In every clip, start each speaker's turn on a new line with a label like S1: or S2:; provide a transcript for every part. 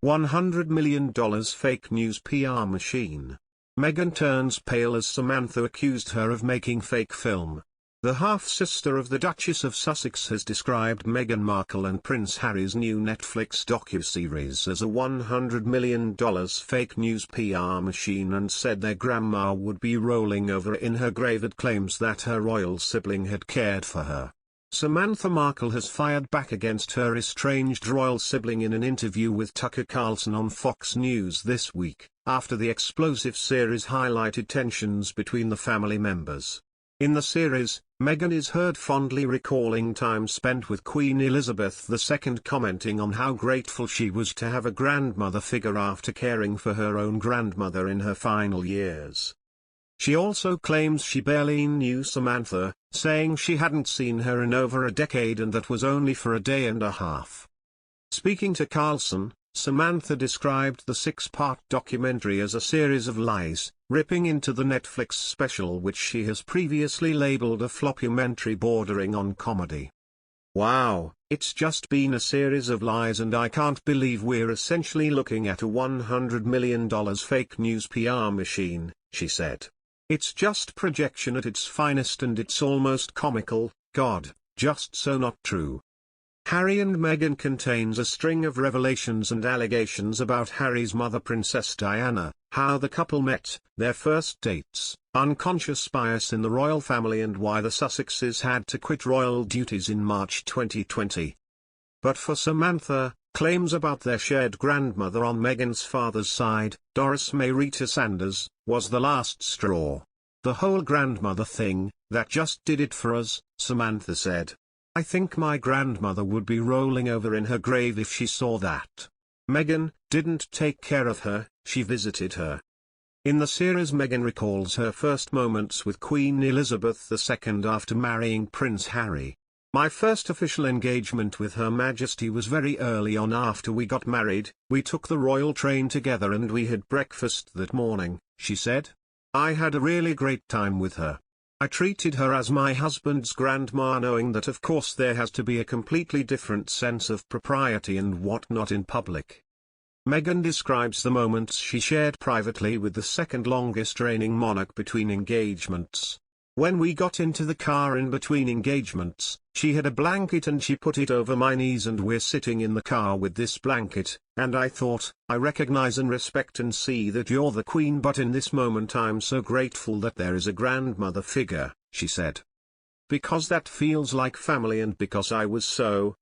S1: $100 million fake news PR machine. Meghan turns pale as Samantha accused her of making fake film. The half-sister of the Duchess of Sussex has described Meghan Markle and Prince Harry's new Netflix docuseries as a $100 million fake news PR machine and said their grandma would be rolling over in her grave at claims that her royal sibling had cared for her. Samantha Markle has fired back against her estranged royal sibling in an interview with Tucker Carlson on Fox News this week, after the explosive series highlighted tensions between the family members. In the series, Meghan is heard fondly recalling time spent with Queen Elizabeth II, commenting on how grateful she was to have a grandmother figure after caring for her own grandmother in her final years. She also claims she barely knew Samantha, saying she hadn't seen her in over a decade and that was only for a day and a half. Speaking to Carlson, Samantha described the 6-part documentary as a series of lies, ripping into the Netflix special which she has previously labeled a floppumentary bordering on comedy. "Wow, it's just been a series of lies and I can't believe we're essentially looking at a $100 million fake news PR machine," she said. "It's just projection at its finest and it's almost comical, God, just so not true." Harry and Meghan contains a string of revelations and allegations about Harry's mother Princess Diana, how the couple met, their first dates, unconscious bias in the royal family and why the Sussexes had to quit royal duties in March 2020. But for Samantha, claims about their shared grandmother on Meghan's father's side, Doris May Rita Sanders, was the last straw. "The whole grandmother thing, that just did it for us," Samantha said. "I think my grandmother would be rolling over in her grave if she saw that. Meghan didn't take care of her, she visited her." In the series, Meghan recalls her first moments with Queen Elizabeth II after marrying Prince Harry. "My first official engagement with Her Majesty was very early on after we got married. We took the royal train together and we had breakfast that morning," she said. "I had a really great time with her. I treated her as my husband's grandma, knowing that of course there has to be a completely different sense of propriety and whatnot in public." Meghan describes the moments she shared privately with the second longest reigning monarch between engagements. "When we got into the car in between engagements, she had a blanket and she put it over my knees and we're sitting in the car with this blanket, and I thought, I recognize and respect and see that you're the queen, but in this moment I'm so grateful that there is a grandmother figure," she said. "Because that feels like family and because I was so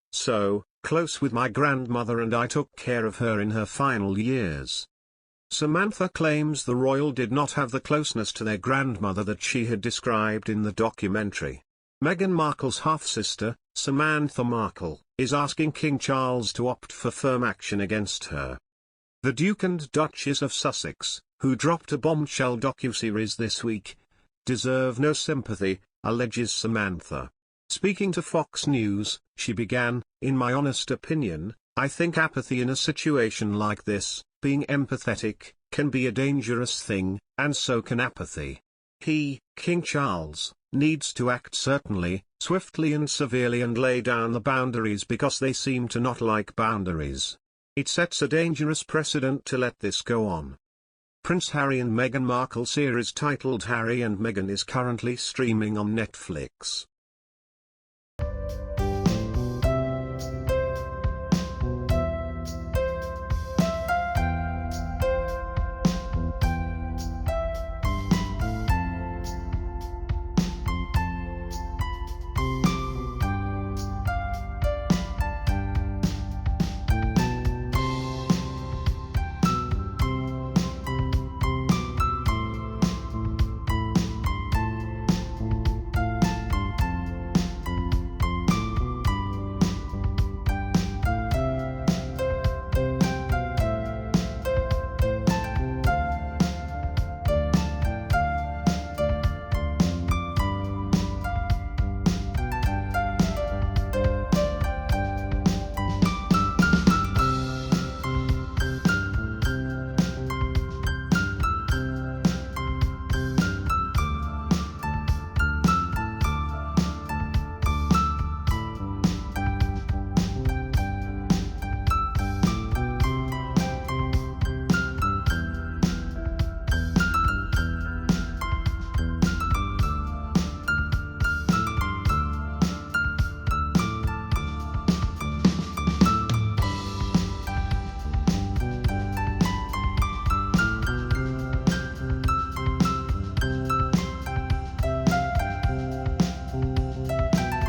S1: close with my grandmother and I took care of her in her final years." Samantha claims the royal did not have the closeness to their grandmother that she had described in the documentary. Meghan Markle's half-sister, Samantha Markle, is asking King Charles to opt for firm action against her. The Duke and Duchess of Sussex, who dropped a bombshell docuseries this week, deserve no sympathy, alleges Samantha. Speaking to Fox News, she began, "In my honest opinion, I think apathy in a situation like this, being empathetic, can be a dangerous thing, and so can apathy. King Charles, needs to act certainly, swiftly and severely and lay down the boundaries because they seem to not like boundaries. It sets a dangerous precedent to let this go on." Prince Harry and Meghan Markle series titled Harry and Meghan is currently streaming on Netflix.